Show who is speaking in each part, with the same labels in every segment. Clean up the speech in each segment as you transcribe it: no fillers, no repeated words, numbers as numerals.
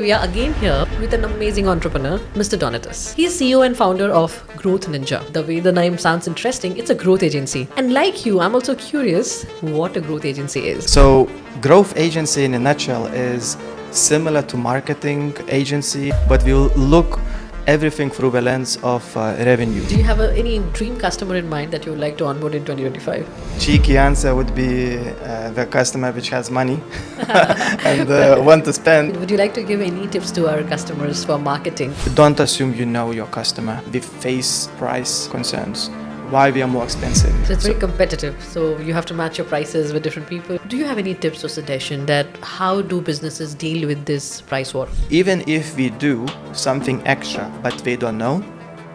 Speaker 1: We are again here with an amazing entrepreneur, Mr. Donatus. He's CEO and founder of Growth Ninja. The way the name sounds interesting, it's a growth agency. And like you, I'm also curious what a growth agency is.
Speaker 2: So, growth agency in a nutshell is similar to marketing agency, but we'll look everything through the lens of revenue.
Speaker 1: Do you have any dream customer in mind that you would like to onboard in 2025?
Speaker 2: Cheeky answer would be the customer which has money and want to spend.
Speaker 1: Would you like to give any tips to our customers for marketing?
Speaker 2: Don't assume you know your customer. We face price concerns. Why we are more expensive.
Speaker 1: So it's very competitive. So you have to match your prices with different people. Do you have any tips or suggestion that how do businesses deal with this price war?
Speaker 2: Even if we do something extra, but they don't know,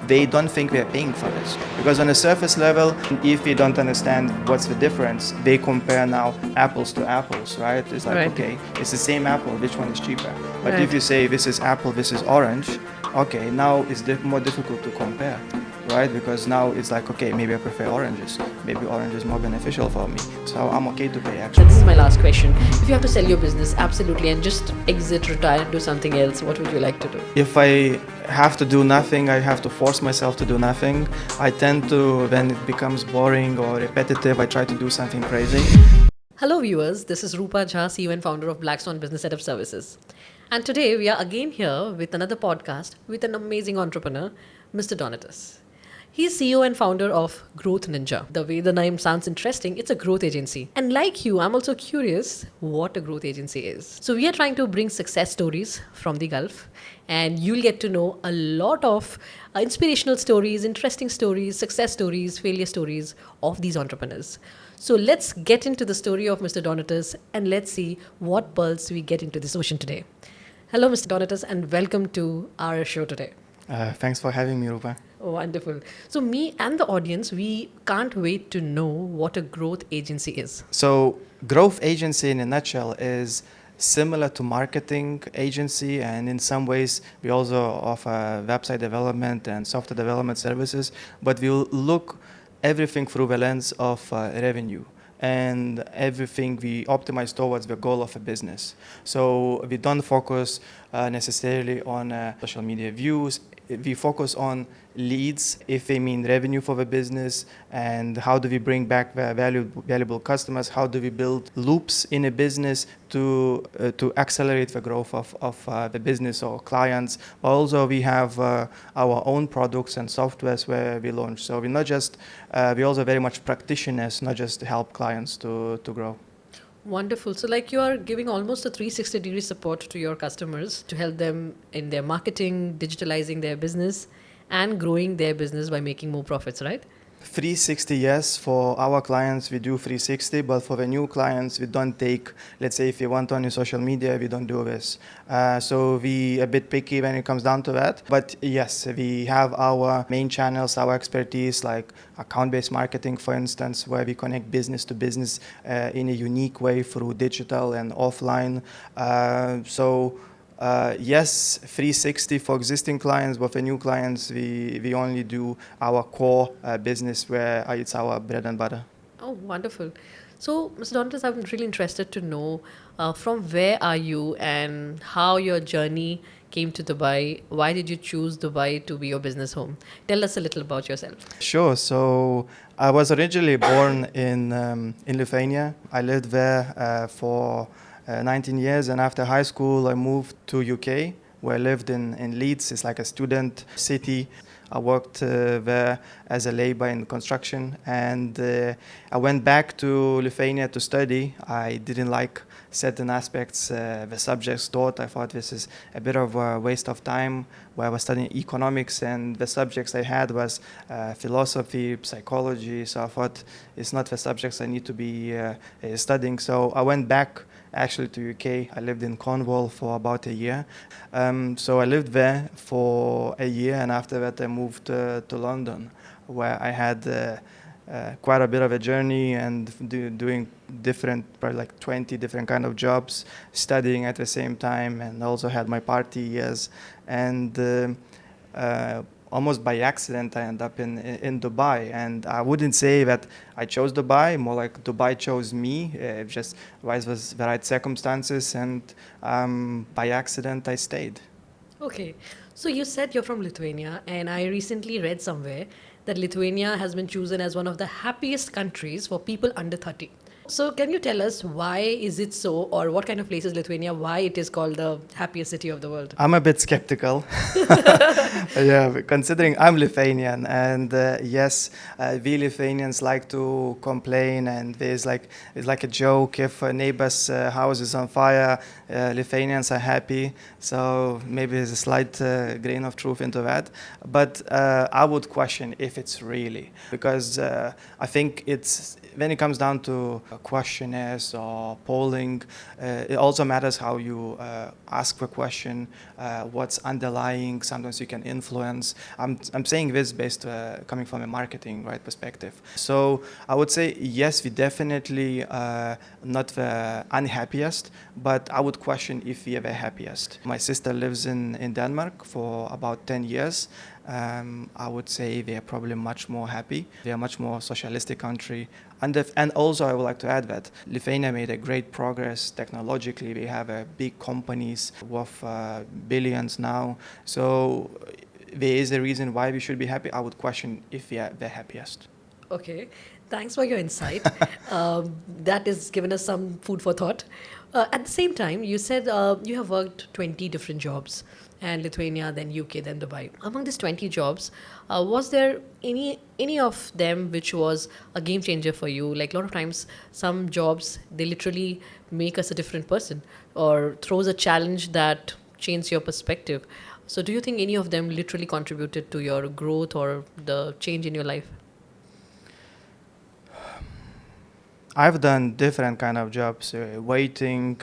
Speaker 2: they don't think we are paying for this. Because on a surface level, if we don't understand what's the difference, they compare now apples to apples, right? It's like, okay, it's the same apple, which one is cheaper? But if you say this is apple, this is orange, okay, now it's more difficult to compare. Right? Because now it's like, okay, maybe I prefer oranges. Maybe orange is more beneficial for me. So I'm okay to pay extra.
Speaker 1: This is my last question. If you have to sell your business, absolutely, and just exit, retire, and do something else, what would you like to do?
Speaker 2: If I have to do nothing, I have to force myself to do nothing. I tend to, when it becomes boring or repetitive, I try to do something crazy.
Speaker 1: Hello viewers, this is Rupa Jha, CEO and founder of Blackstone Business Setup Services. And today we are again here with another podcast with an amazing entrepreneur, Mr. Donatus. He's CEO and founder of Growth Ninja. The way the name sounds interesting, it's a growth agency. And like you, I'm also curious what a growth agency is. So we are trying to bring success stories from the Gulf, and you'll get to know a lot of inspirational stories, interesting stories, success stories, failure stories of these entrepreneurs. So let's get into the story of Mr. Donatus and let's see what pearls we get into this ocean today. Hello, Mr. Donatus, and welcome to our show today.
Speaker 2: Thanks for having me, Rupa.
Speaker 1: Oh, wonderful. So me and the audience, we can't wait to know what a growth agency is.
Speaker 2: So growth agency in a nutshell is similar to marketing agency, and in some ways we also offer website development and software development services, but we'll look everything through the lens of revenue. And everything we optimize towards the goal of a business. So we don't focus necessarily on social media views. We focus on leads, if they mean revenue for the business, and how do we bring back the valuable customers, how do we build loops in a business to accelerate the growth of the business or clients. Also, we have our own products and softwares where we launch. So we're not just, we're also very much practitioners, not just to help clients to grow.
Speaker 1: Wonderful. So like you are giving almost a 360-degree support to your customers to help them in their marketing, digitalizing their business and growing their business by making more profits, right?
Speaker 2: 360, yes. For our clients, we do 360, but for the new clients, we don't take, let's say, if you want on your social media, we don't do this. So we a bit picky when it comes down to that. But yes, we have our main channels, our expertise, like account-based marketing, for instance, where we connect business to business in a unique way through digital and offline. Yes, 360 for existing clients, but for new clients, we only do our core business where it's our bread and butter.
Speaker 1: Oh, wonderful. So, Mr. Donatus, I'm really interested to know from where are you and how your journey came to Dubai. Why did you choose Dubai to be your business home? Tell us a little about yourself.
Speaker 2: Sure. So I was originally born in Lithuania. I lived there for 19 years, and after high school I moved to UK, where I lived in Leeds. It's like a student city. I worked there as a labor in construction, and I went back to Lithuania to study. I didn't like certain aspects, the subjects taught. I thought this is a bit of a waste of time, where I was studying economics, and the subjects I had was philosophy, psychology. So I thought it's not the subjects I need to be studying. So I went back actually to UK. I lived in Cornwall for about a year. So I lived there for a year, and after that I moved to London, where I had quite a bit of a journey and doing different, probably like 20 different kind of jobs, studying at the same time, and also had my party years. And almost by accident, I end up in Dubai. And I wouldn't say that I chose Dubai, more like Dubai chose me. Just vice was the right circumstances, and by accident, I stayed.
Speaker 1: Okay. So you said you're from Lithuania, and I recently read somewhere that Lithuania has been chosen as one of the happiest countries for people under 30. So can you tell us why is it so, or what kind of place is Lithuania, why it is called the happiest city of the world?
Speaker 2: I'm a bit skeptical. Yeah, considering I'm Lithuanian, and yes, we Lithuanians like to complain, and it's like a joke if a neighbor's house is on fire, Lithuanians are happy. So maybe there's a slight grain of truth into that, but I would question if it's really, because I think it's when it comes down to questionnaires or polling, it also matters how you ask the question, what's underlying. Sometimes you can influence. I'm saying this based coming from a marketing right perspective. So I would say yes, we definitely not the unhappiest, but I would question if we are the happiest. My sister lives in Denmark for about 10 years. I would say they are probably much more happy. They are much more socialistic country. And also I would like to add that Lithuania made a great progress technologically. We have big companies worth billions now. So there is a reason why we should be happy. I would question if we are the happiest.
Speaker 1: Okay, thanks for your insight. That has given us some food for thought. At the same time, you said you have worked 20 different jobs, and Lithuania, then UK, then Dubai. Among these 20 jobs, was there any of them which was a game changer for you? Like a lot of times, some jobs, they literally make us a different person or throws a challenge that changes your perspective. So do you think any of them literally contributed to your growth or the change in your life?
Speaker 2: I've done different kind of jobs, waiting,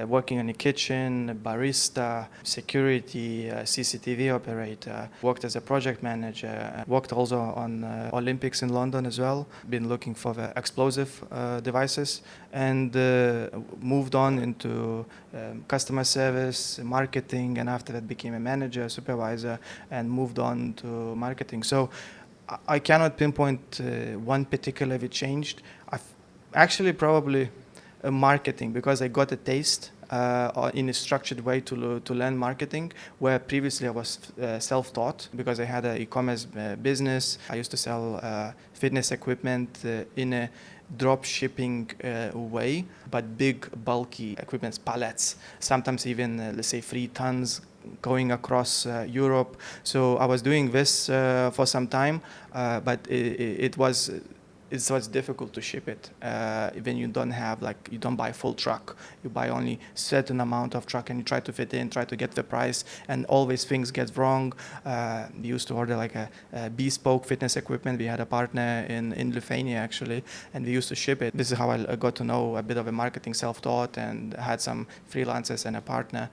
Speaker 2: working in the kitchen, barista, security, CCTV operator, worked as a project manager, worked also on Olympics in London as well, been looking for the explosive devices, and moved on into customer service, marketing, and after that became a manager, supervisor, and moved on to marketing. So I cannot pinpoint one particular which changed. Actually, probably marketing, because I got a taste in a structured way to learn marketing, where previously I was self-taught because I had an e-commerce business. I used to sell fitness equipment in a drop shipping way, but big, bulky equipment, pallets, sometimes even, let's say, 3 tons going across Europe. So I was doing this for some time, but it was difficult to ship it when you don't have, like, you don't buy full truck. You buy only certain amount of truck, and you try to fit in, try to get the price, and always things get wrong. We used to order like a bespoke fitness equipment. We had a partner in Lithuania actually, and we used to ship it. This is how I got to know a bit of a marketing, self-taught, and had some freelancers and a partner.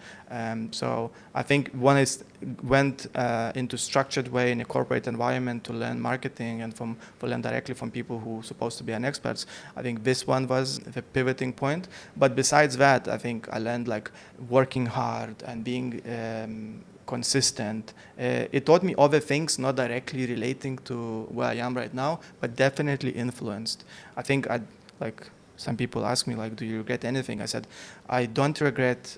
Speaker 2: So I think one is went into structured way in a corporate environment to learn marketing and to learn directly from people who are supposed to be an experts. I think this one was the pivoting point. But besides that, I think I learned like working hard and being consistent. It taught me other things not directly relating to where I am right now, but definitely influenced. I think like some people ask me, like, do you regret anything? I said, I don't regret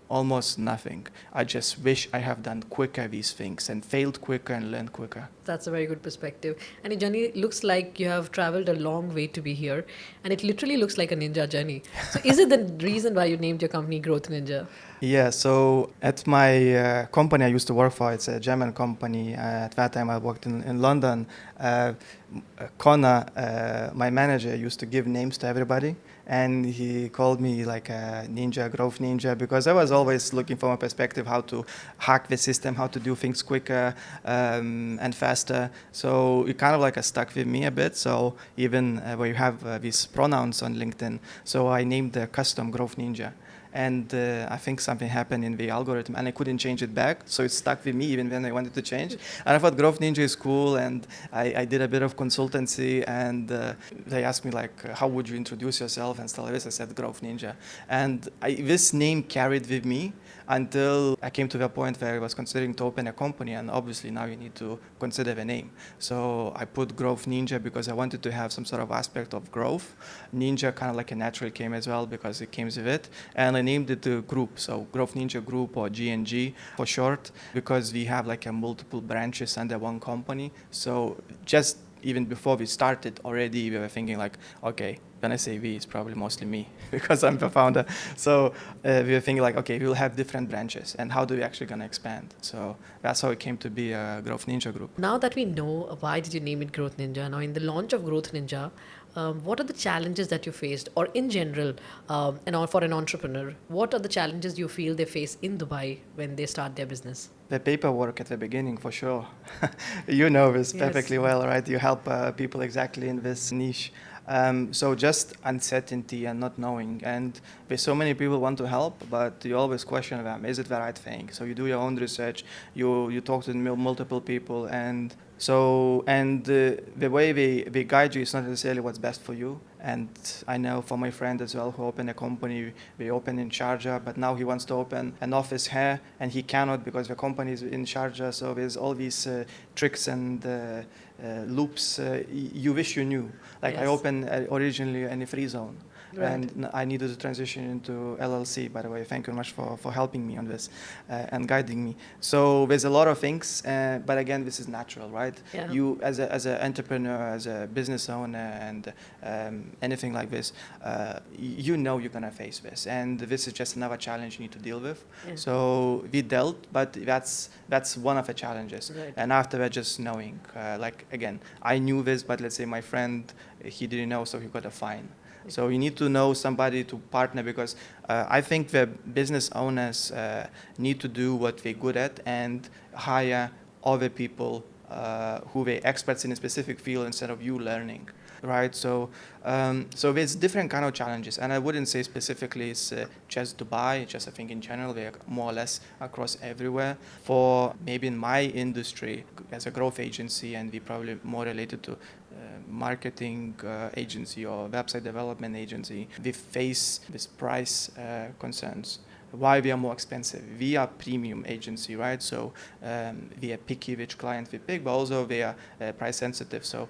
Speaker 2: almost nothing. I just wish I have done quicker these things and failed quicker and learned quicker.
Speaker 1: That's a very good perspective. And your journey looks like you have traveled a long way to be here. And it literally looks like a ninja journey. So is it the reason why you named your company Growth Ninja?
Speaker 2: Yeah, so at my company I used to work for, it's a German company. At that time I worked in London. Connor, my manager, used to give names to everybody. And he called me like a ninja, growth ninja, because I was always looking from a perspective how to hack the system, how to do things quicker and faster. So it kind of like stuck with me a bit. So even where you have these pronouns on LinkedIn, so I named the custom growth ninja. and I think something happened in the algorithm, and I couldn't change it back, so it stuck with me even when I wanted to change. And I thought Growth Ninja is cool, and I did a bit of consultancy, and they asked me like, how would you introduce yourself and stuff like this. I said Growth Ninja, and this name carried with me until I came to the point where I was considering to open a company, and obviously now you need to consider the name. So I put Growth Ninja because I wanted to have some sort of aspect of growth. Ninja kind of like a natural came as well because it came with it, and I named it the group, so Growth Ninja Group, or GNG for short, because we have like a multiple branches under one company. So just even before we started already, we were thinking like, okay, when I say we, it's probably mostly me because I'm the founder. So we were thinking like, okay, we'll have different branches, and how do we actually gonna expand? So that's how it came to be a Growth Ninja Group.
Speaker 1: Now that we know why did you name it Growth Ninja, now in the launch of Growth Ninja, what are the challenges that you faced, or in general, for an entrepreneur, what are the challenges you feel they face in Dubai when they start their business?
Speaker 2: The paperwork at the beginning, for sure. You know this
Speaker 1: Yes.
Speaker 2: perfectly well, right? You help people exactly in this niche. So just uncertainty and not knowing. And there's so many people want to help, but you always question them, is it the right thing? So you do your own research, you talk to multiple people, and the way they guide you is not necessarily what's best for you. And I know for my friend as well who opened a company, we opened in Sharjah, but now he wants to open an office here, and he cannot because the company is in Sharjah. So there's all these tricks and loops you wish you knew. Like I
Speaker 1: Yes.
Speaker 2: opened originally in a free zone.
Speaker 1: Right.
Speaker 2: And I needed to transition into LLC, by the way. Thank you very much for helping me on this and guiding me. So there's a lot of things, but again, this is natural, right?
Speaker 1: Yeah.
Speaker 2: You, as an entrepreneur, as a business owner, and anything like this, you know you're going to face this. And this is just another challenge you need to deal with.
Speaker 1: Yeah.
Speaker 2: So we dealt, but that's one of the challenges.
Speaker 1: Right.
Speaker 2: And after that, just knowing, like, again, I knew this, but let's say my friend, he didn't know, so he got a fine. So you need to know somebody to partner, because I think the business owners need to do what they're good at and hire other people who are experts in a specific field instead of you learning, right? So there's different kind of challenges, and I wouldn't say specifically it's just Dubai. Just I think in general they're more or less across everywhere. For maybe in my industry as a growth agency, and we probably more related to marketing agency or website development agency, we face this price concerns. Why we are more expensive? We are premium agency, right? So we are picky which client we pick, but also we are price sensitive. So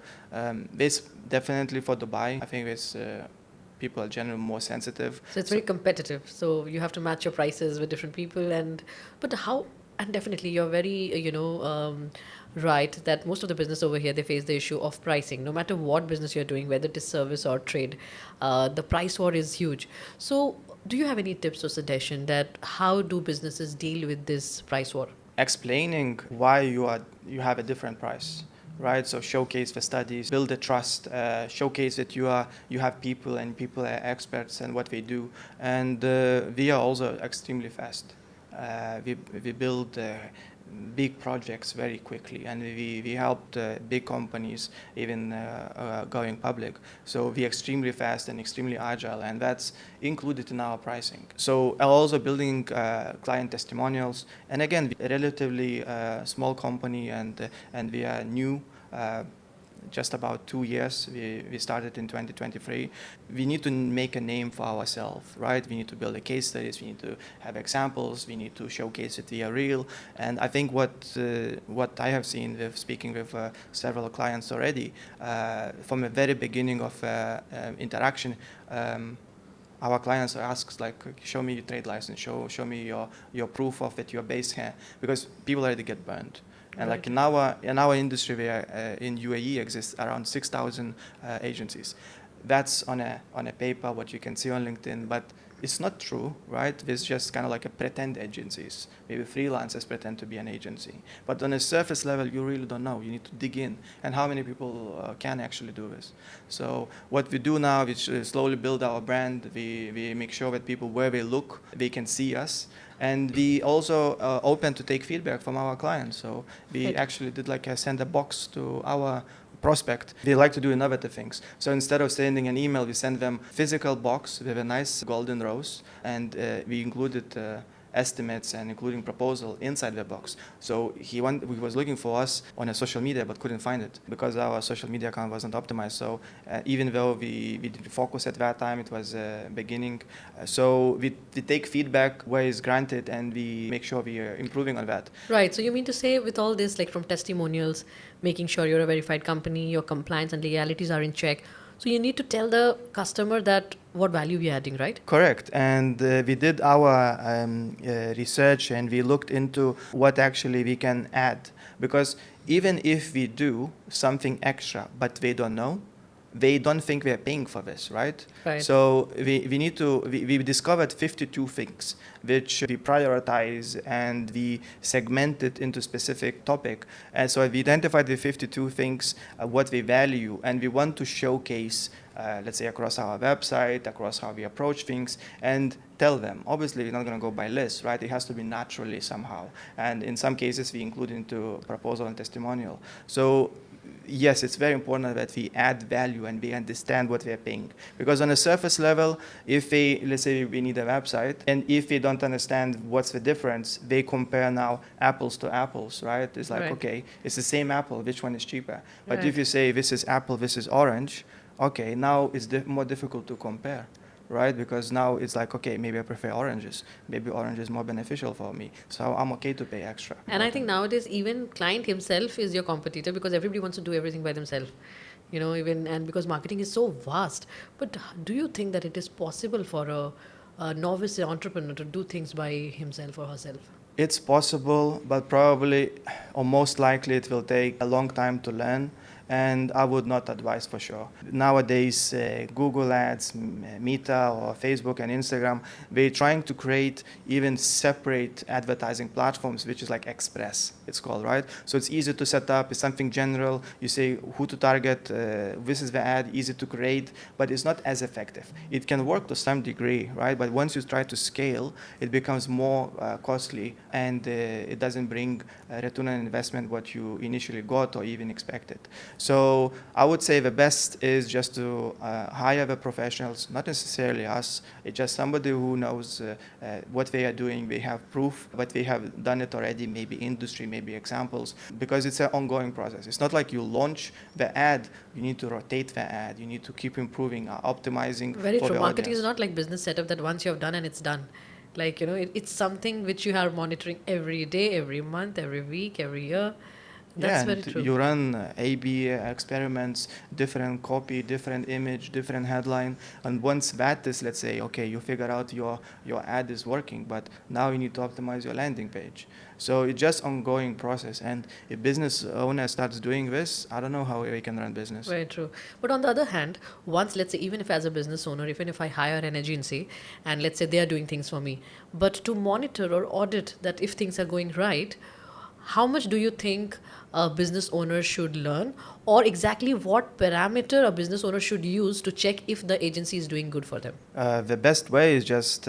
Speaker 2: this definitely for Dubai, I think this people are generally more sensitive.
Speaker 1: So it's very competitive. So you have to match your prices with different people, but how? And definitely, you're very right that most of the business over here, they face the issue of pricing. No matter what business you're doing, whether it is service or trade, the price war is huge. So do you have any tips or suggestion that how do businesses deal with this price war?
Speaker 2: Explaining why you have a different price, right? So showcase the studies, build the trust, showcase that you have people, and people are experts in what they do, and we are also extremely fast. We build big projects very quickly, and we helped big companies even going public. So we're extremely fast and extremely agile, and that's included in our pricing. So also building client testimonials, and again, we're a relatively small company, and we are new. Just about 2 years. We started in 2023. We need to make a name for ourselves, right? We need to build a case studies. We need to have examples. We need to showcase that we are real. And I think what I have seen with speaking with several clients already, from the very beginning of interaction, our clients ask like, show me your trade license, show me your proof of that you're based here, because people already get burned. And
Speaker 1: Right.
Speaker 2: like in our industry, where in UAE exists around 6,000 agencies. That's on a paper, what you can see on LinkedIn, but it's not true, right? It's just kind of like a pretend agencies. Maybe freelancers pretend to be an agency, but on a surface level, you really don't know. You need to dig in, and how many people can actually do this? So what we do now is slowly build our brand. We make sure that people, where they look, they can see us. And we also open to take feedback from our clients. So we
Speaker 1: Right.
Speaker 2: actually did like send a box to our prospect, they like to do innovative things. So instead of sending an email, we send them physical box with a nice golden rose, and we included estimates and including proposal inside the box. So he was looking for us on a social media but couldn't find it because our social media account wasn't optimized. So even though we didn't focus at that time, it was beginning. So we take feedback where it's granted and we make sure we are improving on that.
Speaker 1: Right. So you mean to say with all this, like from testimonials, making sure you're a verified company, your compliance and legalities are in check. So you need to tell the customer that what value we're adding, right?
Speaker 2: Correct. And we did our research and we looked into what actually we can add. Because even if we do something extra, but they don't know, they don't think we're paying for this, right?
Speaker 1: Right.
Speaker 2: So we discovered 52 things which we prioritize and we segment it into specific topic. And so we identified the 52 things, what we value, and we want to showcase, let's say, across our website, across how we approach things, and tell them. Obviously, we're not going to go by list, right? It has to be naturally somehow. And in some cases, we include into proposal and testimonial. So yes, it's very important that we add value and we understand what we are paying. Because on a surface level, let's say we need a website, and if they don't understand what's the difference, they compare now apples to apples, right? It's like,
Speaker 1: Right.
Speaker 2: okay, it's the same apple, which one is cheaper? But
Speaker 1: Right.
Speaker 2: if you say this is apple, this is orange, okay, now it's more difficult to compare. Right, because now it's like, okay, maybe I prefer oranges. Maybe orange is more beneficial for me, so I'm okay to pay extra.
Speaker 1: And I think nowadays even client himself is your competitor because everybody wants to do everything by themselves. Even and because marketing is so vast. But do you think that it is possible for a novice entrepreneur to do things by himself or herself?
Speaker 2: It's possible, but probably or most likely it will take a long time to learn. And I would not advise for sure. Nowadays, Google Ads, Meta, or Facebook and Instagram, they're trying to create even separate advertising platforms, which is like Express, it's called, right? So it's easy to set up, it's something general. You say who to target, this is the ad, easy to create, but it's not as effective. It can work to some degree, right? But once you try to scale, it becomes more costly and it doesn't bring return on investment what you initially got or even expected. So I would say the best is just to hire the professionals, not necessarily us. It's just somebody who knows what they are doing. They have proof, but they have done it already, maybe industry, maybe examples, because it's an ongoing process. It's not like you launch the ad, you need to rotate the ad, you need to keep improving, optimizing.
Speaker 1: Very
Speaker 2: for
Speaker 1: true.
Speaker 2: the
Speaker 1: Marketing
Speaker 2: audience.
Speaker 1: is not like business setup that once you have done and it's done. Like, it's something which you are monitoring every day, every month, every week, every year. That's very true.
Speaker 2: You run A/B experiments, different copy, different image, different headline, and once that is, let's say, okay, you figure out your ad is working, but now you need to optimize your landing page. So it's just ongoing process, and if business owner starts doing this, I don't know how we can run business.
Speaker 1: Very true. But on the other hand, once, let's say, even if as a business owner, even if I hire an agency and let's say they are doing things for me, but to monitor or audit that if things are going right, how much do you think a business owner should learn, or exactly what parameter a business owner should use to check if the agency is doing good for them?
Speaker 2: The best way is just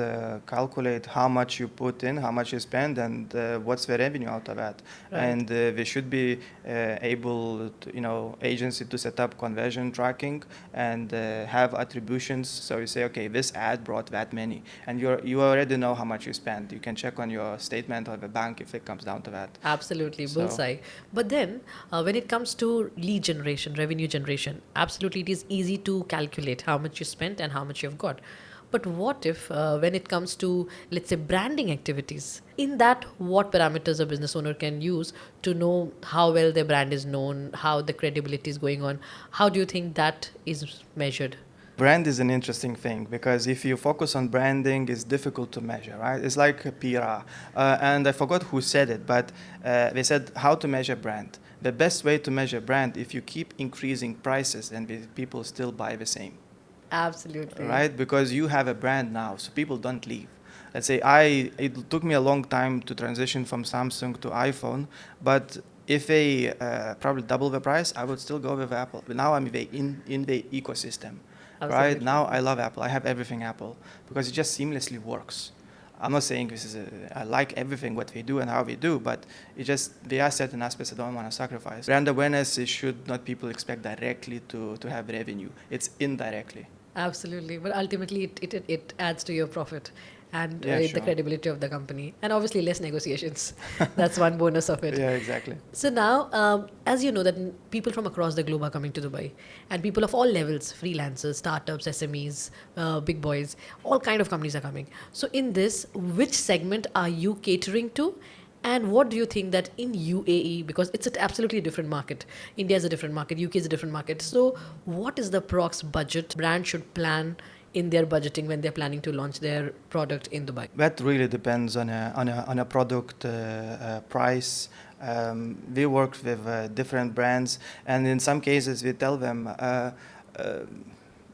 Speaker 2: calculate how much you put in, how much you spend, and what's the revenue out of that.
Speaker 1: Right.
Speaker 2: And we should be able, agency to set up conversion tracking and have attributions. So you say, okay, this ad brought that many, and you already know how much you spent. You can check on your statement of the bank if it comes down to that.
Speaker 1: Absolutely,
Speaker 2: So-
Speaker 1: bullseye. But then, when it comes to lead generation, revenue generation, absolutely it is easy to calculate how much you spent and how much you've got. But what if, when it comes to, let's say, branding activities, in that, what parameters a business owner can use to know how well their brand is known, how the credibility is going on? How do you think that is measured?
Speaker 2: Brand is an interesting thing because if you focus on branding, it's difficult to measure, right? It's like a PR. And I forgot who said it, but they said how to measure brand. The best way to measure brand, if you keep increasing prices and people still buy the same,
Speaker 1: Absolutely.
Speaker 2: right? Because you have a brand now, so people don't leave. Let's say it took me a long time to transition from Samsung to iPhone, but if they probably double the price, I would still go with Apple. But now I'm in the ecosystem. Right
Speaker 1: Absolutely.
Speaker 2: now, I love Apple. I have everything Apple because it just seamlessly works. I'm not saying this is I like everything what we do and how we do, but it just there are certain aspects I don't want to sacrifice. Brand awareness it should not people expect directly to have revenue. It's indirectly.
Speaker 1: Absolutely, but ultimately it adds to your profit and
Speaker 2: Yeah,
Speaker 1: the
Speaker 2: sure.
Speaker 1: credibility of the company, and obviously less negotiations. That's one bonus of it.
Speaker 2: Yeah, exactly.
Speaker 1: So now, as you know, that people from across the globe are coming to Dubai, and people of all levels, freelancers, startups, SMEs, big boys, all kind of companies are coming. So in this, which segment are you catering to? And what do you think that in UAE, because it's an absolutely different market, India is a different market, UK is a different market. So what is the prox budget brand should plan in their budgeting when they're planning to launch their product in Dubai?
Speaker 2: That really depends on a product price. We work with different brands, and in some cases we tell them.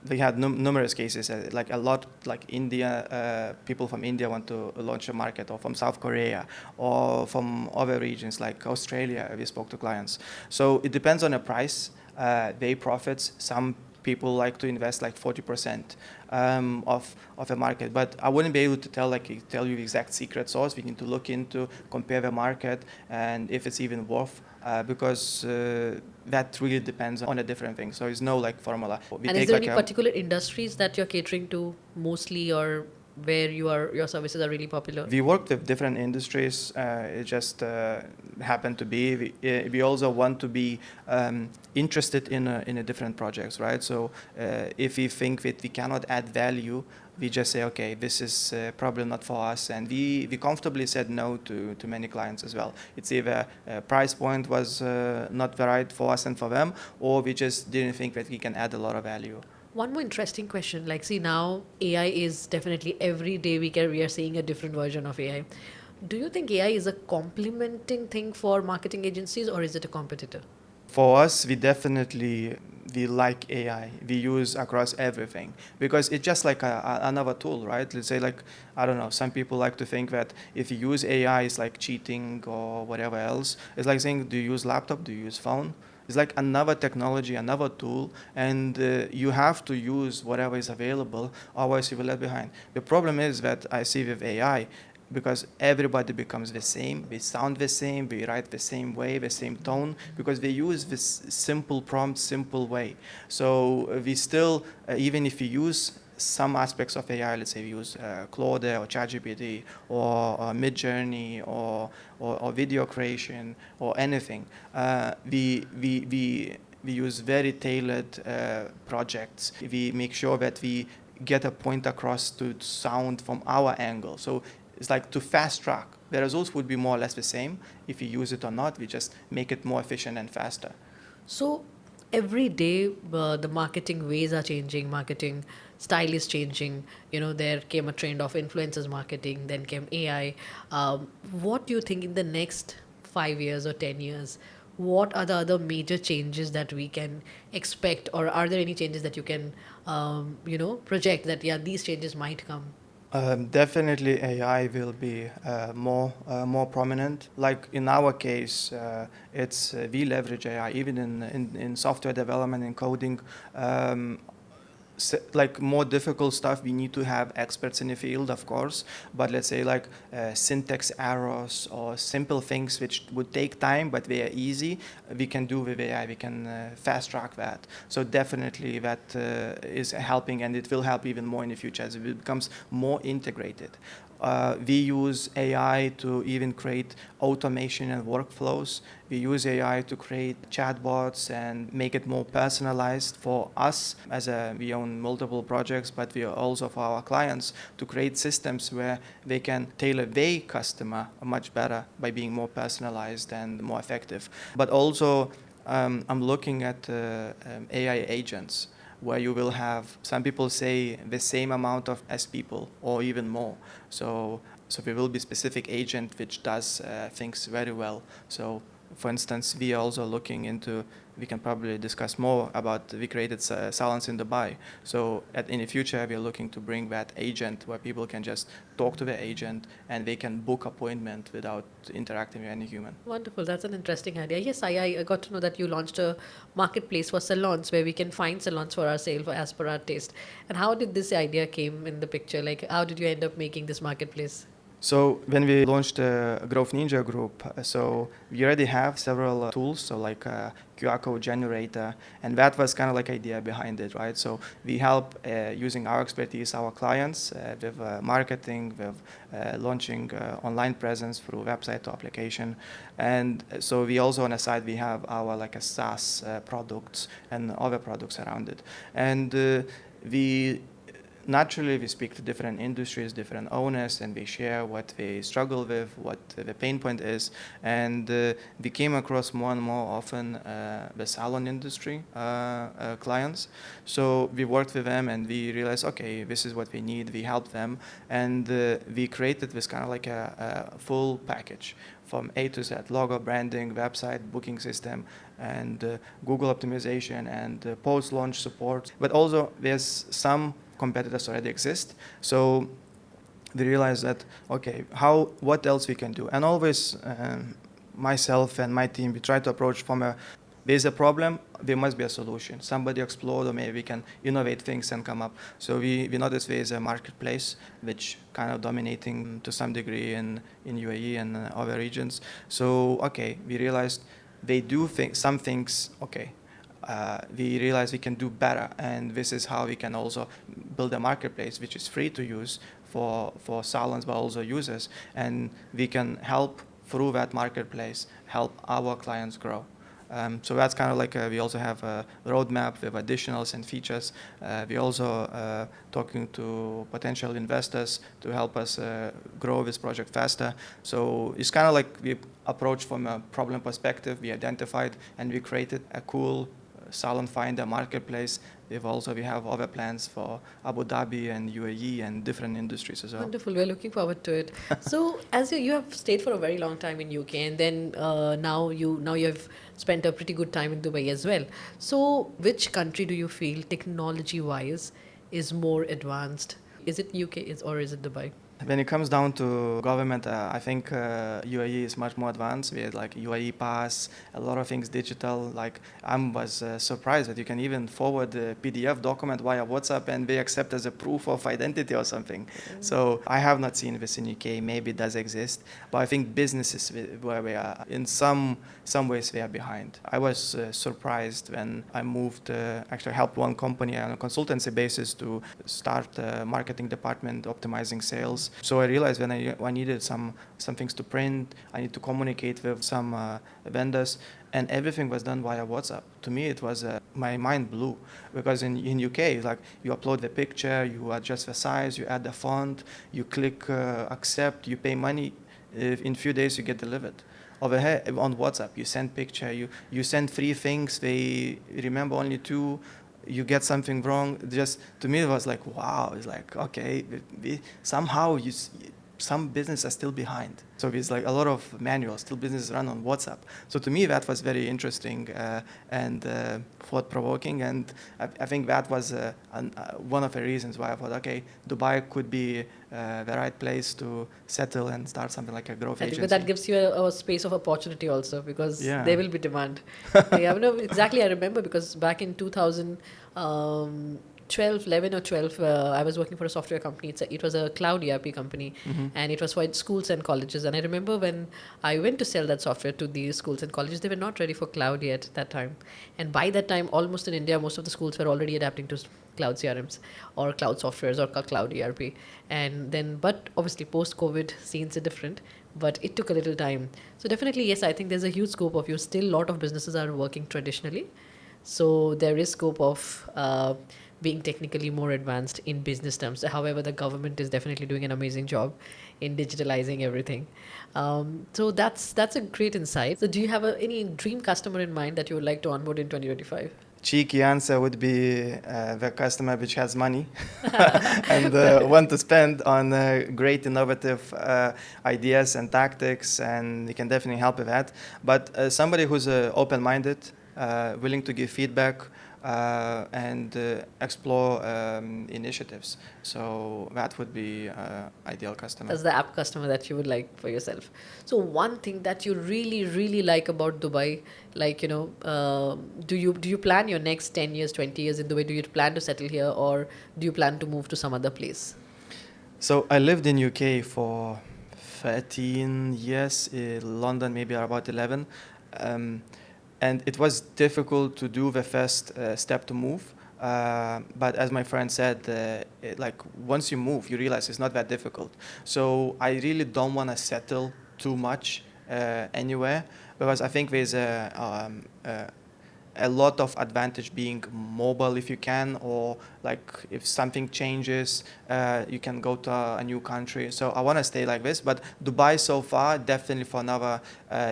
Speaker 2: We had numerous cases, like a lot, like India, people from India want to launch a market, or from South Korea, or from other regions like Australia. We spoke to clients, so it depends on the price. They profits. Some people like to invest like 40% of a market, but I wouldn't be able to tell you the exact secret sauce. We need to look into, compare the market, and if it's even worth. Because that really depends on a different thing. So there's no like formula. We
Speaker 1: And is
Speaker 2: take
Speaker 1: there
Speaker 2: like
Speaker 1: any
Speaker 2: a
Speaker 1: particular industries that you're catering to mostly, or where your services are really popular?
Speaker 2: We worked with different industries. It just happened to be. We also want to be interested in a different projects, right? So if we think that we cannot add value, we just say, okay, this is probably not for us, and we comfortably said no to many clients as well. It's either price point was not right for us and for them, or we just didn't think that we can add a lot of value.
Speaker 1: One more interesting question. Like, see, now AI is definitely every day we are seeing a different version of AI. Do you think AI is a complementing thing for marketing agencies, or is it a competitor?
Speaker 2: For us, we like AI. We use across everything because it's just like another tool, right? Let's say like I don't know. Some people like to think that if you use AI, it's like cheating or whatever else. It's like saying, do you use laptop? Do you use phone? It's like another technology, another tool, and you have to use whatever is available, otherwise you will let behind. The problem is that I see with AI, because everybody becomes the same, we sound the same, we write the same way, the same tone, because they use this simple prompt, simple way. So we still, even if you use some aspects of AI, let's say we use Claude or ChatGPT or Midjourney or video creation or anything, we use very tailored projects. We make sure that we get a point across to sound from our angle. So it's like to fast track. The results would be more or less the same. If you use it or not, we just make it more efficient and faster.
Speaker 1: So every day the marketing ways are changing, marketing style is changing. You know, there came a trend of influencers marketing, then came AI. What do you think in the next 5 years or 10 years? What are the other major changes that we can expect, or are there any changes that you can, project that, yeah, these changes might come?
Speaker 2: Definitely, AI will be more prominent. Like in our case, it's we leverage AI even in software development and coding. Like more difficult stuff, we need to have experts in the field, of course. But let's say like syntax errors or simple things which would take time, but they are easy, we can do with AI. We can fast track that. So definitely that is helping, and it will help even more in the future as it becomes more integrated. We use AI to even create automation and workflows. We use AI to create chatbots and make it more personalized for us we own multiple projects, but we are also for our clients to create systems where they can tailor their customer much better by being more personalized and more effective. But also, I'm looking at AI agents where you will have, some people say, the same amount of as people or even more. So there will be specific agent which does things very well. So for instance, we are also looking into, we can probably discuss more about, we created Silence in Dubai. So in the future, we are looking to bring that agent where people can just talk to the agent and they can book appointment without interacting with any human.
Speaker 1: Wonderful. That's an interesting idea. Yes, I got to know that you launched a marketplace for salons where we can find salons for our sale as per our taste. And how did this idea came in the picture? Like, how did you end up making this marketplace?
Speaker 2: So when we launched the Growth Ninja Group, so we already have several tools, so like QR code generator, and that was kind of like idea behind it, right? So we help using our expertise, our clients with marketing, with launching online presence through website to application, and so we also on the side we have our like a SaaS products and other products around it, and we naturally we speak to different industries, different owners, and we share what they struggle with, what the pain point is, and we came across more and more often the salon industry clients. So we worked with them and we realized, okay, this is what we need. We help them, and we created this kind of like a full package from A to Z: logo, branding, website, booking system, and Google optimization and post-launch support. But also there's some competitors already exist. So we realized that, okay, what else we can do? And always myself and my team, we try to approach from there's a problem, there must be a solution. Somebody explode, or maybe we can innovate things and come up. So we noticed there is a marketplace which kind of dominating to some degree in UAE and other regions. So, okay, we realized they do some things, okay, we realize we can do better, and this is how we can also build a marketplace which is free to use for salons but also users, and we can help through that marketplace help our clients grow. So that's kind of like we also have a roadmap with additionals and features. We also talking to potential investors to help us grow this project faster. So it's kind of like we approach from a problem perspective. We identified and we created a cool salon finder marketplace. We have other plans for Abu Dhabi and UAE and different industries as well.
Speaker 1: Wonderful. We're looking forward to it. So, as you have stayed for a very long time in UK, and then now you have spent a pretty good time in Dubai as well. So, which country do you feel technology-wise is more advanced? Is it UK or is it Dubai?
Speaker 2: When it comes down to government, I think UAE is much more advanced. We had like UAE Pass, a lot of things digital. Like I was surprised that you can even forward a PDF document via WhatsApp and be accepted as a proof of identity or something. Mm-hmm. So I have not seen this in UK. Maybe it does exist, but I think businesses where we are in some ways we are behind. I was surprised when I moved. Actually, helped one company on a consultancy basis to start a marketing department, optimizing sales. So I realized when I needed some things to print, I need to communicate with some vendors, and everything was done via WhatsApp. To me, it was my mind blew, because in UK, it's like you upload the picture, you adjust the size, you add the font, you click accept, you pay money. In few days, you get delivered. Over here on WhatsApp, you send picture, you send 3 things, they remember only 2. You get something wrong. Just to me, it was like, wow. It's like, okay, somehow some businesses are still behind. So it's like a lot of manuals, still businesses run on WhatsApp. So to me, that was very interesting and thought-provoking. And I think that was one of the reasons why I thought, okay, Dubai could be the right place to settle and start something like a growth agency.
Speaker 1: But that gives you a space of opportunity also, because there will be demand. Yeah, no, exactly. I remember because back in 11 or 12, I was working for a software company. It was a cloud ERP company, mm-hmm. and it was for schools and colleges. And I remember when I went to sell that software to these schools and colleges, they were not ready for cloud yet at that time. And by that time, almost in India, most of the schools were already adapting to cloud CRMs or cloud softwares or cloud ERP. And then, but obviously post-COVID, scenes are different. But it took a little time. So definitely, yes, I think there's a huge scope of you. Still, a lot of businesses are working traditionally. So there is scope of being technically more advanced in business terms. However, the government is definitely doing an amazing job in digitalizing everything. So that's a great insight. So do you have any dream customer in mind that you would like to onboard in 2025?
Speaker 2: Cheeky answer would be the customer which has money and want to spend on great innovative ideas and tactics, and you can definitely help with that. But somebody who's open-minded, willing to give feedback, and explore initiatives. So that would be ideal customer.
Speaker 1: That's the app customer that you would like for yourself. So one thing that you really, really like about Dubai, like, do you plan your next 10 years, 20 years in Dubai? Do you plan to settle here, or do you plan to move to some other place?
Speaker 2: So I lived in UK for 13 years. In London, maybe about 11. Um, and it was difficult to do the first step to move. But as my friend said, like once you move, you realize it's not that difficult. So I really don't want to settle too much anywhere because I think there's a lot of advantage being mobile if you can, or like if something changes, you can go to a new country. So I want to stay like this. But Dubai so far, definitely for another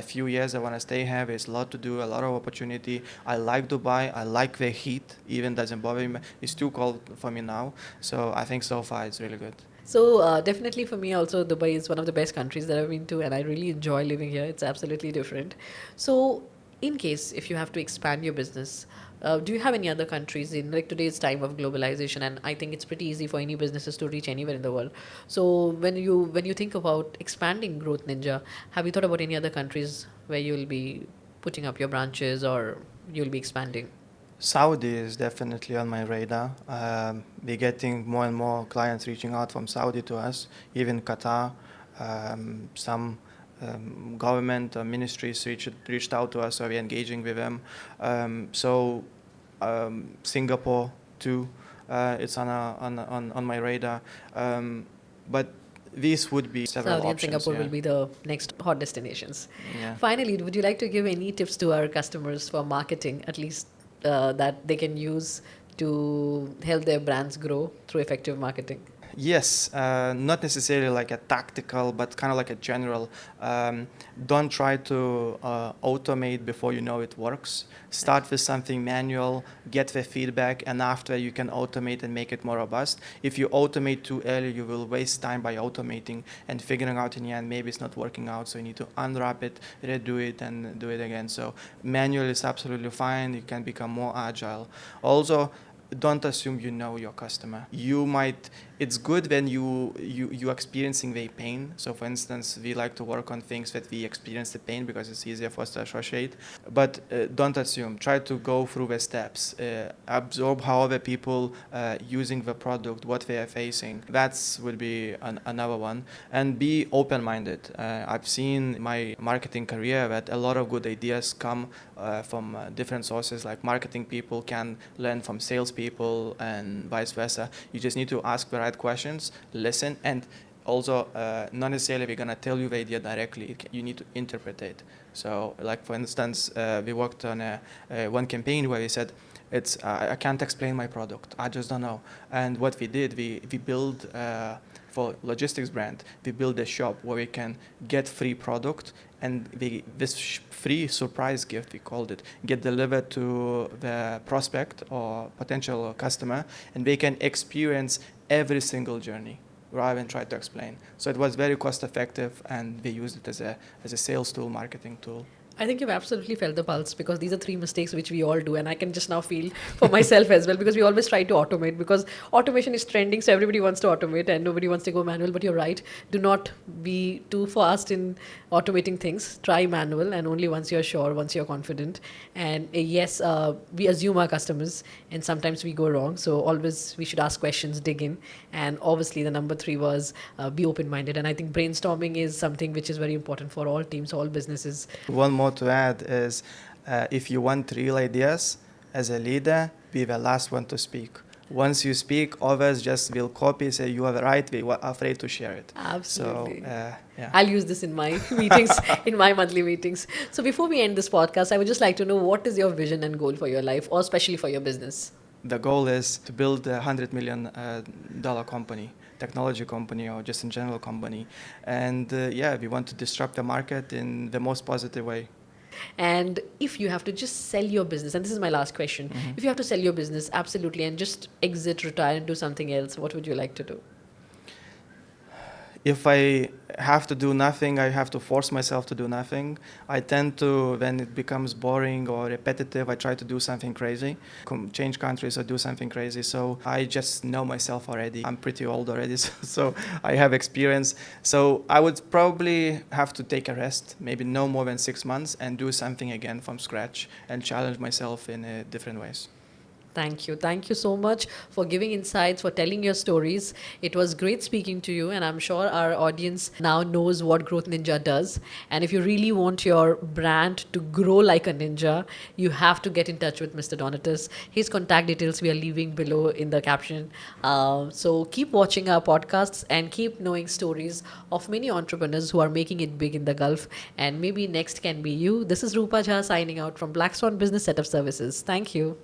Speaker 2: few years, I want to stay here. There's a lot to do, a lot of opportunity. I like Dubai. I like the heat. Even doesn't bother me. It's too cold for me now. So I think so far it's really good.
Speaker 1: So definitely for me also, Dubai is one of the best countries that I've been to, and I really enjoy living here. It's absolutely different. So in case if you have to expand your business, do you have any other countries in like today's time of globalization? And I think it's pretty easy for any businesses to reach anywhere in the world. So when you think about expanding Growth Ninja, have you thought about any other countries where you'll be putting up your branches or you'll be expanding?
Speaker 2: Saudi is definitely on my radar. We're getting more and more clients reaching out from Saudi to us, even Qatar. Some government ministries reached out to us, so we're engaging with them. Singapore too, it's on my radar. But these would be several
Speaker 1: Saudi and
Speaker 2: options.
Speaker 1: Singapore
Speaker 2: Yeah.
Speaker 1: will be the next hot destinations.
Speaker 2: Yeah.
Speaker 1: Finally, would you like to give any tips to our customers for marketing, at least that they can use to help their brands grow through effective marketing?
Speaker 2: Yes, not necessarily like a tactical, but kind of like a general. Don't try to automate before you know it works. Start with something manual, get the feedback, and after you can automate and make it more robust. If you automate too early, you will waste time by automating and figuring out in the end maybe it's not working out. So you need to unwrap it, redo it, and do it again. So manual is absolutely fine. You can become more agile. Also, don't assume you know your customer. It's good when you experiencing their pain. So for instance, we like to work on things that we experience the pain because it's easier for us to associate. But don't assume. Try to go through the steps. Absorb how other people using the product, what they are facing. That's would be another one. And be open-minded. I've seen in my marketing career that a lot of good ideas come from different sources. Like marketing people can learn from salespeople and vice versa. You just need to ask the right questions, listen, and also not necessarily we're gonna tell you the idea directly. You need to interpret it. So, like for instance, we worked on one campaign where we said, I can't explain my product. I just don't know. And what we did, we built for logistics brand, we build a shop where we can get free product, and this free surprise gift, we called it, get delivered to the prospect or potential customer, and they can experience every single journey rather than try to explain. So it was very cost effective, and we used it as a sales tool, marketing tool.
Speaker 1: I think you've absolutely felt the pulse, because these are three mistakes which we all do, and I can just now feel for myself as well, because we always try to automate, because automation is trending, so everybody wants to automate and nobody wants to go manual. But you're right, do not be too fast in automating things. Try manual, and only once you're sure, once you're confident. And yes, we assume our customers, and sometimes we go wrong, so always we should ask questions, dig in. And obviously the number three was be open-minded, and I think brainstorming is something which is very important for all teams, all businesses.
Speaker 2: One more to add is, if you want real ideas as a leader, be the last one to speak. Once you speak, others just will copy, say you are right, they were afraid to share it.
Speaker 1: Absolutely.
Speaker 2: So, yeah.
Speaker 1: I'll use this in my meetings, in my monthly meetings. So before we end this podcast, I would just like to know, what is your vision and goal for your life, or especially for your business?
Speaker 2: The goal is to build $100 million company, technology company, or just in general company. And we want to disrupt the market in the most positive way.
Speaker 1: And if you have to just sell your business, and this is my last question, if you have to sell your business, absolutely, and just exit, retire, and do something else, what would you like to do?
Speaker 2: If I have to do nothing, I have to force myself to do nothing. I tend to, when it becomes boring or repetitive, I try to do something crazy, change countries or do something crazy. So I just know myself already. I'm pretty old already, so I have experience. So I would probably have to take a rest, maybe no more than 6 months, and do something again from scratch and challenge myself in different ways.
Speaker 1: Thank you. Thank you so much for giving insights, for telling your stories. It was great speaking to you, and I'm sure our audience now knows what Growth Ninja does. And if you really want your brand to grow like a ninja, you have to get in touch with Mr. Donatus. His contact details we are leaving below in the caption. So keep watching our podcasts and keep knowing stories of many entrepreneurs who are making it big in the Gulf. And maybe next can be you. This is Rupa Jha signing out from Black Swan Business Setup Services. Thank you.